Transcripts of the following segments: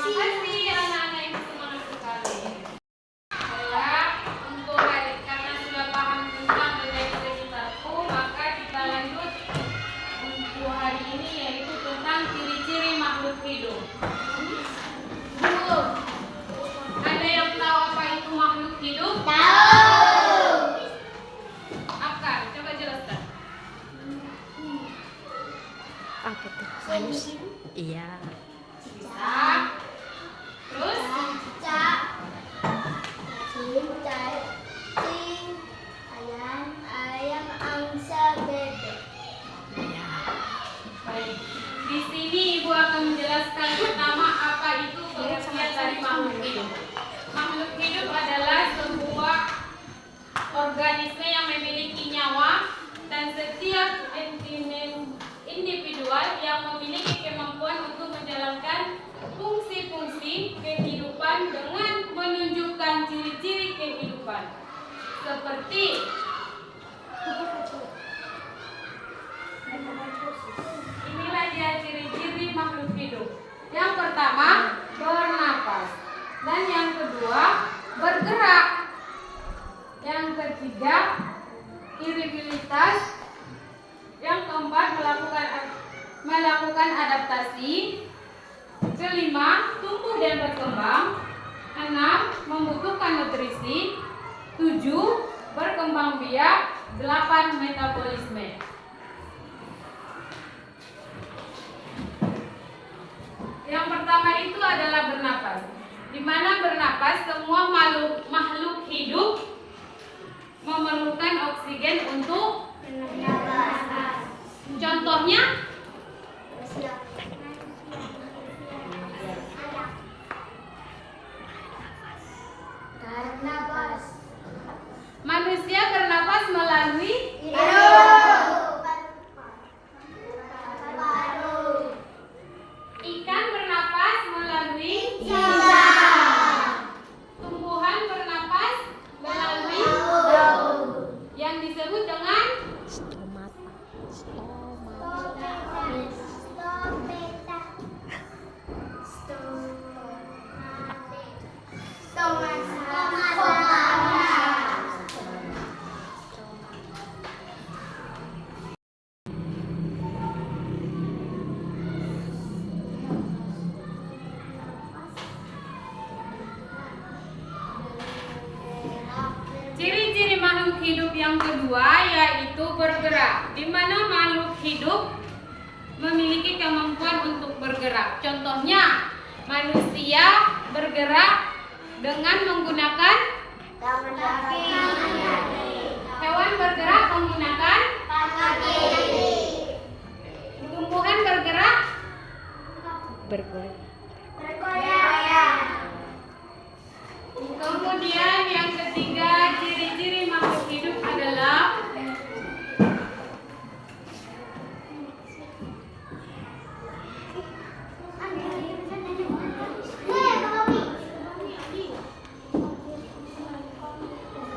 kasih anak-anak ibu, semangat sekali. Ya, untuk adik karena sudah paham tentang budaya sekitarku, maka kita lanjut untuk hari ini yaitu tentang ciri-ciri makhluk hidup. Bu, ada yang tahu apa itu makhluk hidup? Tahu. Apa? Coba jelaskan. Apa tuh? Manusia. Iya. Bisa. Terus? Cicak. Cacing. Ayam, angsa, bebek. Ya. Baik. Di sini Ibu akan menjelaskan pertama apa itu pengertian dari makhluk hidup. Makhluk hidup adalah sebuah organisme yang memiliki nyawa dan setiap individual yang memiliki kemampuan untuk menjalankan fungsi-fungsi kehidupan dengan menunjukkan ciri-ciri kehidupan seperti inilah dia ciri-ciri makhluk hidup. Yang pertama, bernapas. Dan yang kedua, bergerak. Yang ketiga, iribilitas. Yang keempat, melakukan adaptasi. Kelima, tumbuh dan berkembang. 6, membutuhkan nutrisi. 7, berkembang biak. 8, metabolisme. Yang pertama itu adalah bernapas. Di mana bernapas semua makhluk hidup memerlukan oksigen untuk Bernapas. contohnya Bernapas. manusia bernapas melalui Paru. ikan bernapas melalui tumbuhan bernapas melalui yang disebut dengan ciri-ciri makhluk hidup yang kedua yaitu bergerak, di mana makhluk hidup memiliki kemampuan untuk bergerak. Contohnya, manusia bergerak dengan menggunakan Tangan kaki. hewan bergerak menggunakan tumbuhan bergerak Bergoyang. Kemudian yang ketiga, ciri-ciri makhluk hidup adalah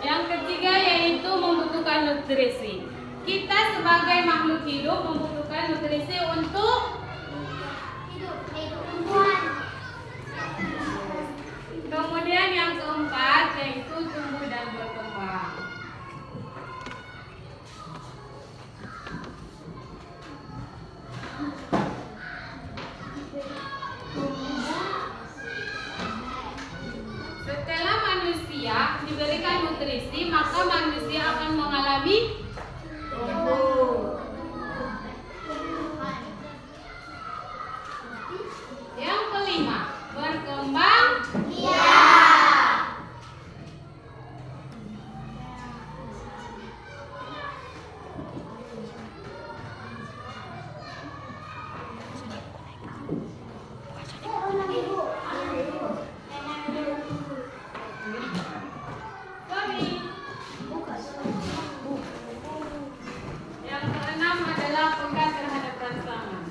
yang ketiga yaitu membutuhkan nutrisi. Kita sebagai makhluk hidup membutuhkan nutrisi untuk kemudian yang keempat yaitu tumbuh dan berkembang. Setelah manusia diberikan nutrisi, maka manusia akan mengalami tumbuh. Yang kelima, berkembang yang keenam adalah pegang terhadap rangsangan.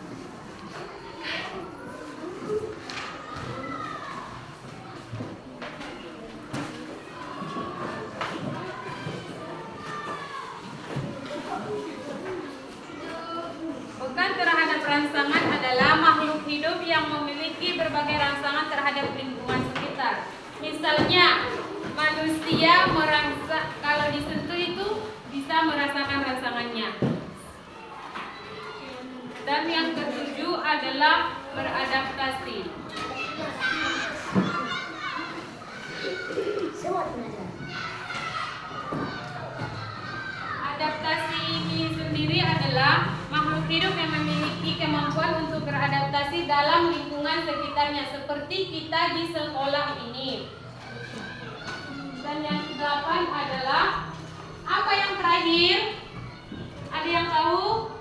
Pegang terhadap rangsangan adalah makhluk hidup yang memiliki berbagai rangsangan terhadap lingkungan sekitar. Misalnya, manusia kalau disentuh itu bisa merasakan rangsangannya. Dan yang ketujuh adalah beradaptasi. Adaptasi ini sendiri adalah makhluk hidup yang memiliki kemampuan untuk beradaptasi dalam lingkungan sekitarnya, seperti kita di sekolah ini. Dan yang kedelapan adalah apa yang terakhir? Ada yang tahu?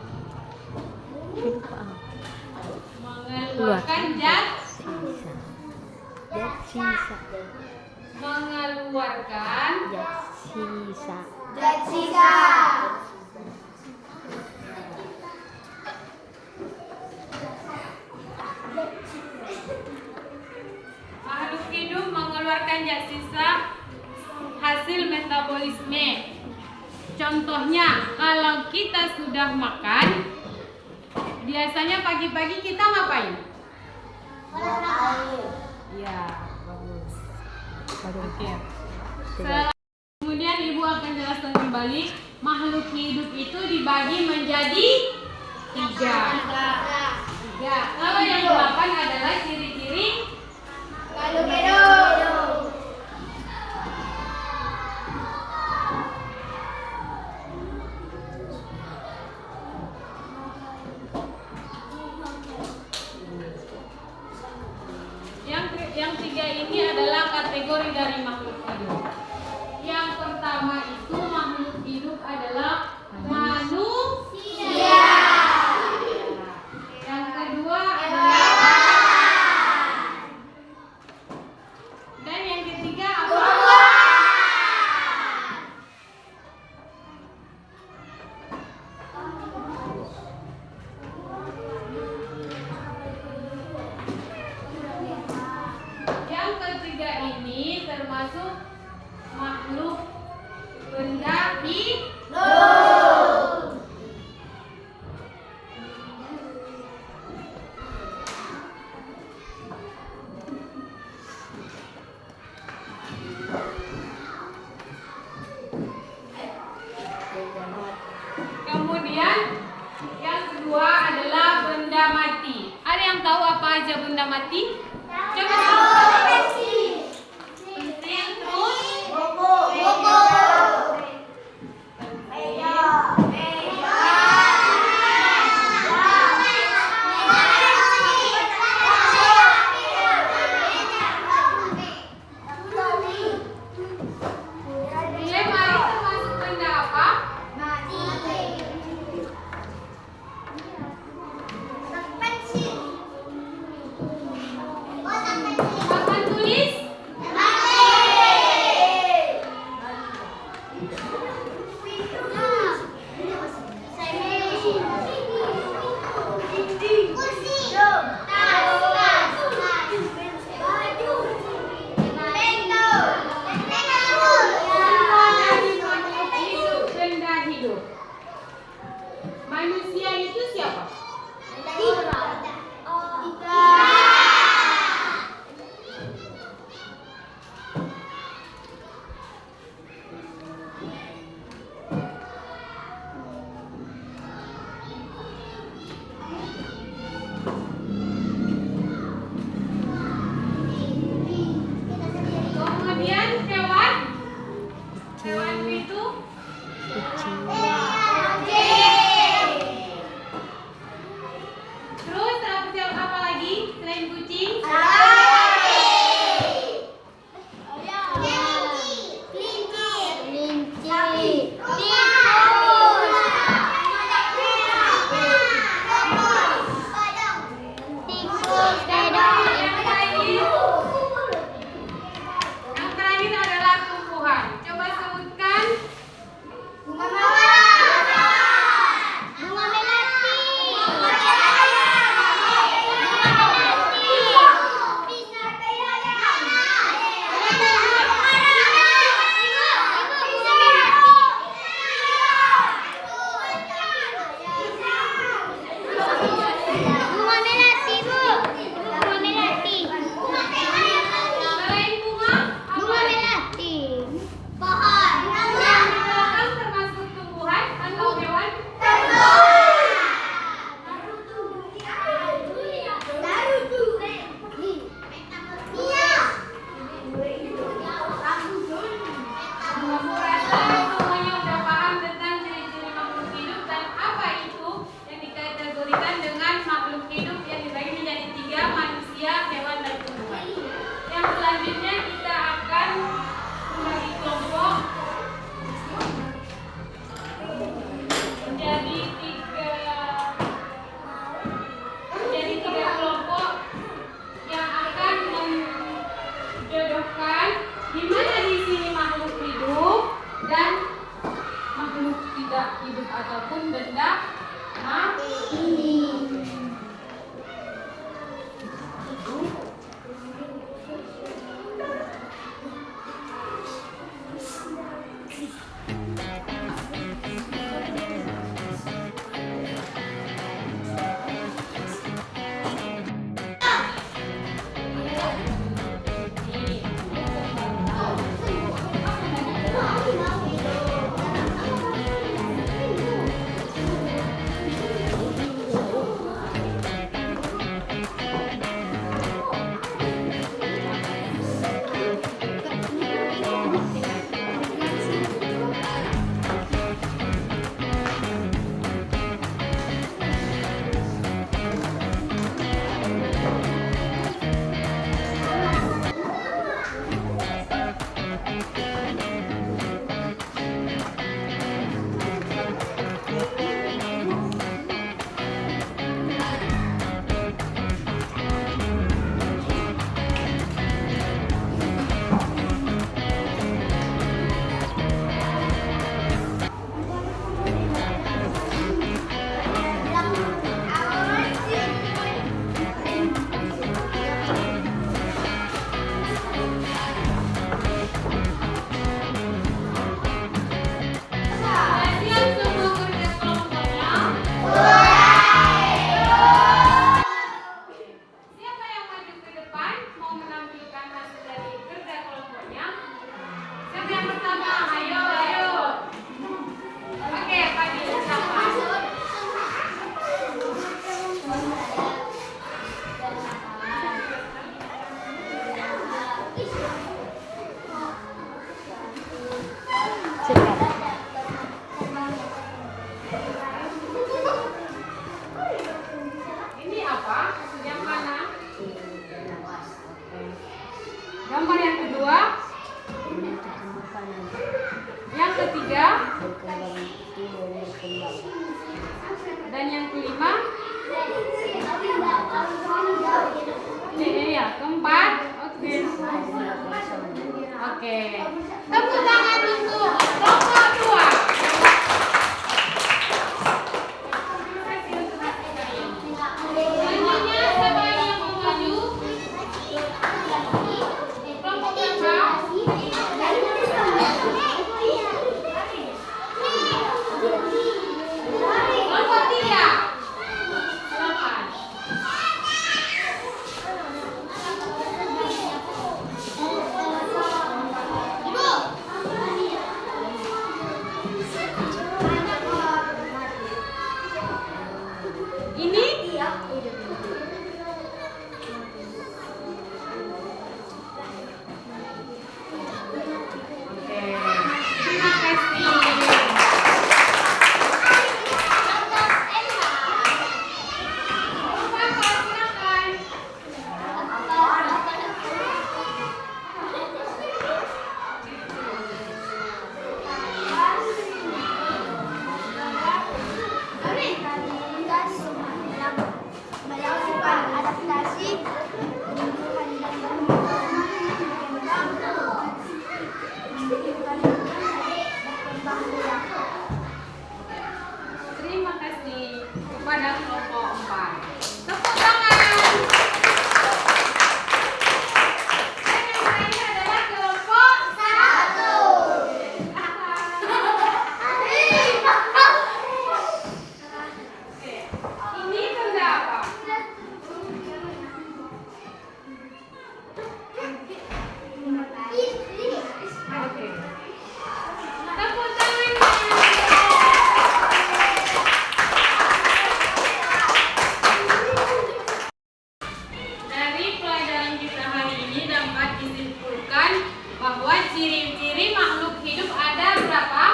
Mengeluarkan zat sisa. mengeluarkan Zat sisa. makhluk hidup mengeluarkan zat sisa hasil metabolisme. Contohnya, kalau kita sudah makan, biasanya pagi-pagi kita ngapain? Ya, bagus. Oke. Kemudian Ibu akan jelaskan kembali, makhluk hidup itu dibagi menjadi tiga. Kalau yang 8 adalah ciri-ciri Makhluk hidup. Yang tiga ini adalah kategori dari makhluk hidup. Yang pertama itu makhluk hidup adalah manusia. Yang kedua adalah dan yang ketiga apa? Yang ketiga ini termasuk makhluk benda hidup. Kemudian yang kedua adalah benda mati. Ada yang tahu apa aja benda mati? Coba pensil, terus lemari termasuk benda apa? Maka Tepuk tangan untuk kelompok 2. Selanjutnya siapa yang mau maju? Kelompok berapa? Kelompok 3. Silakan. Ini oke. Terima kasih. Papa, silakan. Melakukan adaptasi penyembuhan dan berkembang biak. Terima kasih kepada kelompok 4. Tepuk tangan. Dan yang terakhir adalah kelompok 1. Ini benda apa? Oke. Tepuk tangannya. Dari pelajaran kita hari ini dapat disimpulkan bahwa ciri-ciri makhluk hidup ada berapa?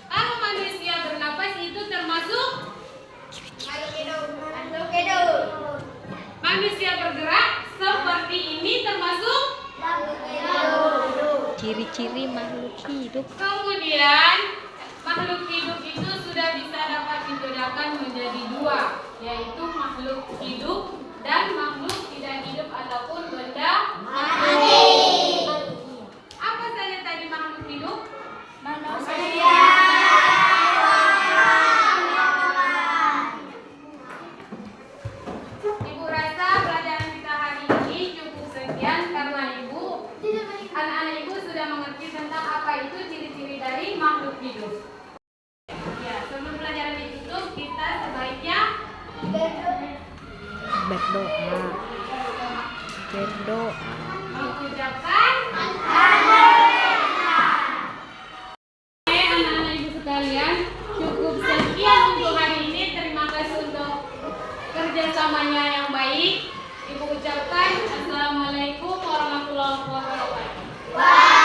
Kalau manusia bernapas itu termasuk manusia bergerak seperti ini termasuk. Ciri-ciri makhluk hidup. Kemudian makhluk hidup itu sudah bisa dapat dibedakan menjadi 2, yaitu makhluk hidup dan makhluk tidak hidup ataupun benda mati. Apa saja tadi makhluk hidup? Manusia. Ibu rasa pelajaran kita hari ini cukup sekian karena anak-anak ibu sudah mengerti tentang apa itu ciri-ciri dari makhluk hidup. Ya, sebelum pelajaran ditutup kita sebaiknya Berdoa. mengucapkan anak-anak ibu sekalian, cukup sekian untuk hari ini. Terima kasih untuk kerjasamanya yang baik. Ibu ucapkan Assalamualaikum warahmatullahi wabarakatuh. Berdoa.